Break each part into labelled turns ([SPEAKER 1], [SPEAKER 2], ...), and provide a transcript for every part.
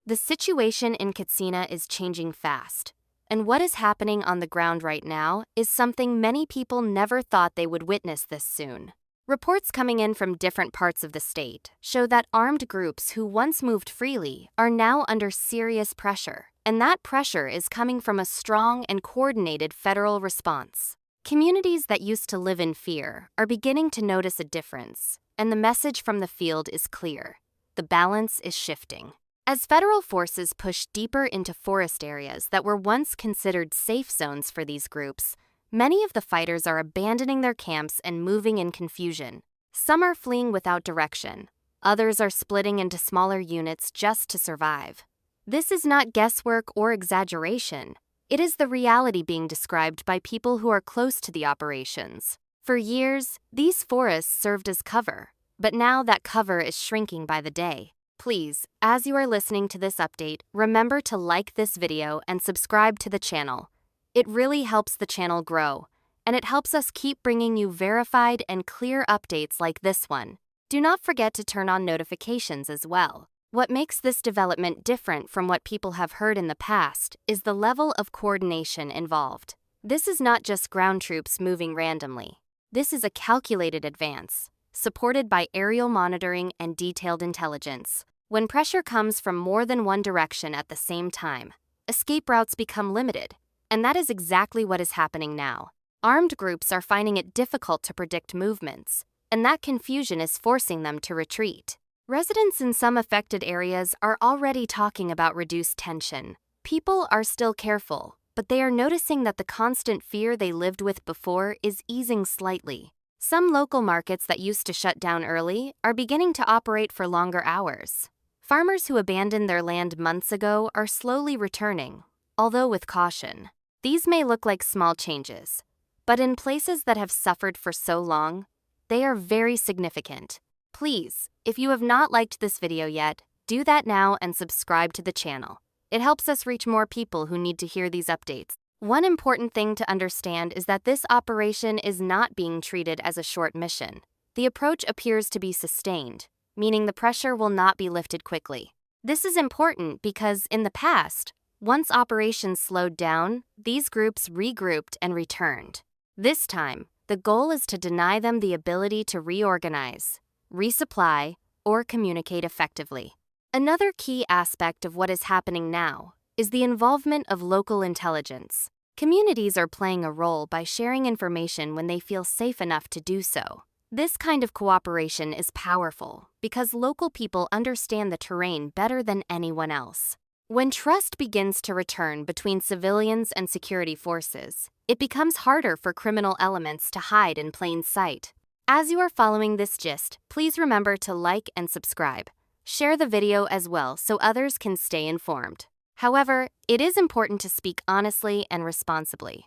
[SPEAKER 1] The situation in Katsina is changing fast, and what is happening on the ground right now is something many people never thought they would witness this soon. Reports coming in from different parts of the state show that armed groups who once moved freely are now under serious pressure, and that pressure is coming from a strong and coordinated federal response. Communities that used to live in fear are beginning to notice a difference, and the message from the field is clear. The balance is shifting. As federal forces push deeper into forest areas that were once considered safe zones for these groups, many of the fighters are abandoning their camps and moving in confusion. Some are fleeing without direction. Others are splitting into smaller units just to survive. This is not guesswork or exaggeration. It is the reality being described by people who are close to the operations. For years, these forests served as cover, but now that cover is shrinking by the day. Please, as you are listening to this update, remember to like this video and subscribe to the channel. It really helps the channel grow, and it helps us keep bringing you verified and clear updates like this one. Do not forget to turn on notifications as well. What makes this development different from what people have heard in the past is the level of coordination involved. This is not just ground troops moving randomly. This is a calculated advance, supported by aerial monitoring and detailed intelligence. When pressure comes from more than one direction at the same time, escape routes become limited, and that is exactly what is happening now. Armed groups are finding it difficult to predict movements, and that confusion is forcing them to retreat. Residents in some affected areas are already talking about reduced tension. People are still careful, but they are noticing that the constant fear they lived with before is easing slightly. Some local markets that used to shut down early are beginning to operate for longer hours. Farmers who abandoned their land months ago are slowly returning, although with caution. These may look like small changes, but in places that have suffered for so long, they are very significant. Please, if you have not liked this video yet, do that now and subscribe to the channel. It helps us reach more people who need to hear these updates. One important thing to understand is that this operation is not being treated as a short mission. The approach appears to be sustained, meaning the pressure will not be lifted quickly. This is important because, in the past, once operations slowed down, these groups regrouped and returned. This time, the goal is to deny them the ability to reorganize, resupply, or communicate effectively. Another key aspect of what is happening now is the involvement of local intelligence. Communities are playing a role by sharing information when they feel safe enough to do so. This kind of cooperation is powerful because local people understand the terrain better than anyone else. When trust begins to return between civilians and security forces, it becomes harder for criminal elements to hide in plain sight. As you are following this gist, please remember to like and subscribe. Share the video as well so others can stay informed. However, it is important to speak honestly and responsibly.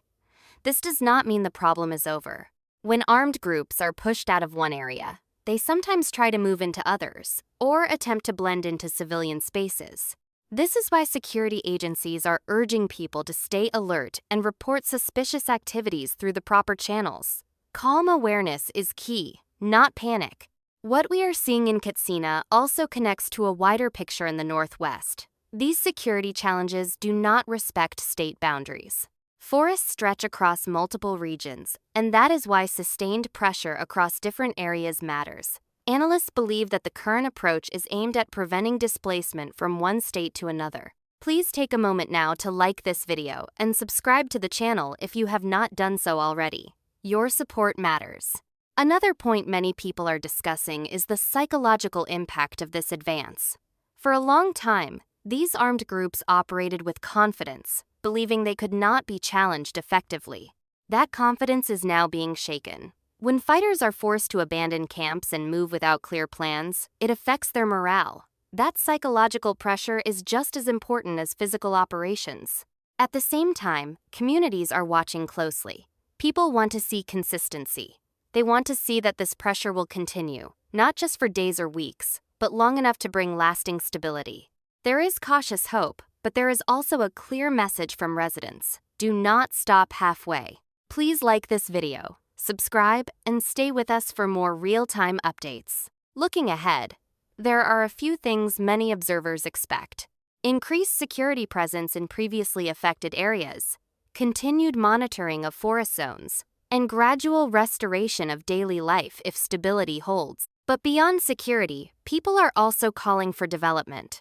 [SPEAKER 1] This does not mean the problem is over. When armed groups are pushed out of one area, they sometimes try to move into others or attempt to blend into civilian spaces. This is why security agencies are urging people to stay alert and report suspicious activities through the proper channels. Calm awareness is key, not panic. What we are seeing in Katsina also connects to a wider picture in the Northwest. These security challenges do not respect state boundaries. Forests stretch across multiple regions, and that is why sustained pressure across different areas matters. Analysts believe that the current approach is aimed at preventing displacement from one state to another. Please take a moment now to like this video and subscribe to the channel if you have not done so already. Your support matters. Another point many people are discussing is the psychological impact of this advance. For a long time, these armed groups operated with confidence, believing they could not be challenged effectively. That confidence is now being shaken. When fighters are forced to abandon camps and move without clear plans, it affects their morale. That psychological pressure is just as important as physical operations. At the same time, communities are watching closely. People want to see consistency. They want to see that this pressure will continue, not just for days or weeks, but long enough to bring lasting stability. There is cautious hope, but there is also a clear message from residents. Do not stop halfway. Please like this video, subscribe, and stay with us for more real-time updates. Looking ahead, there are a few things many observers expect. increased security presence in previously affected areas, continued monitoring of forest zones, and gradual restoration of daily life if stability holds. But beyond security, people are also calling for development.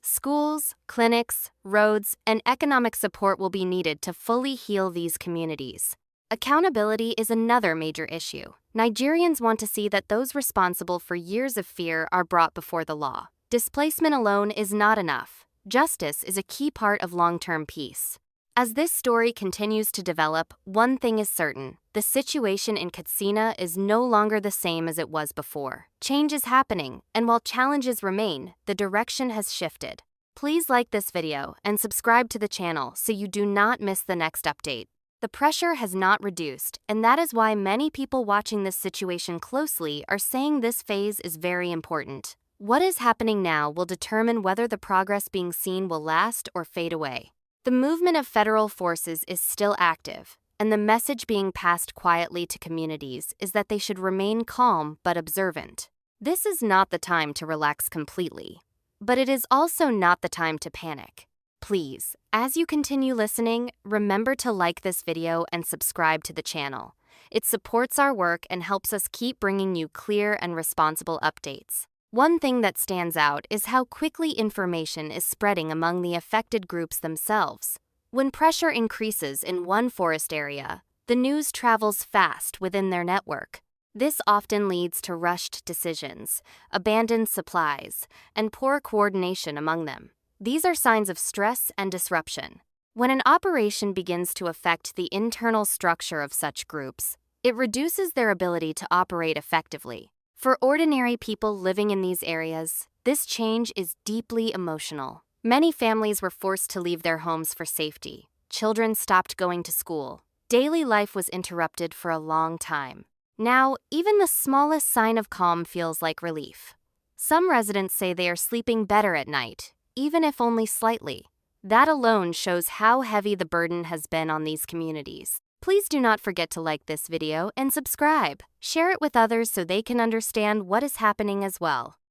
[SPEAKER 1] Schools, clinics, roads, and economic support will be needed to fully heal these communities. Accountability is another major issue. Nigerians want to see that those responsible for years of fear are brought before the law. Displacement alone is not enough. Justice is a key part of long-term peace. As this story continues to develop, one thing is certain: the situation in Katsina is no longer the same as it was before. Change is happening, and while challenges remain, the direction has shifted. Please like this video and subscribe to the channel so you do not miss the next update. The pressure has not reduced, and that is why many people watching this situation closely are saying this phase is very important. What is happening now will determine whether the progress being seen will last or fade away. The movement of federal forces is still active, and the message being passed quietly to communities is that they should remain calm but observant. This is not the time to relax completely, but it is also not the time to panic. Please, as you continue listening, remember to like this video and subscribe to the channel. It supports our work and helps us keep bringing you clear and responsible updates. One thing that stands out is how quickly information is spreading among the affected groups themselves. When pressure increases in one forest area, the news travels fast within their network. This often leads to rushed decisions, abandoned supplies, and poor coordination among them. These are signs of stress and disruption. When an operation begins to affect the internal structure of such groups, it reduces their ability to operate effectively. For ordinary people living in these areas, this change is deeply emotional. Many families were forced to leave their homes for safety. Children stopped going to school. Daily life was interrupted for a long time. Now, even the smallest sign of calm feels like relief. Some residents say they are sleeping better at night, even if only slightly. That alone shows how heavy the burden has been on these communities. Please do not forget to like this video and subscribe. Share it with others so they can understand what is happening as well.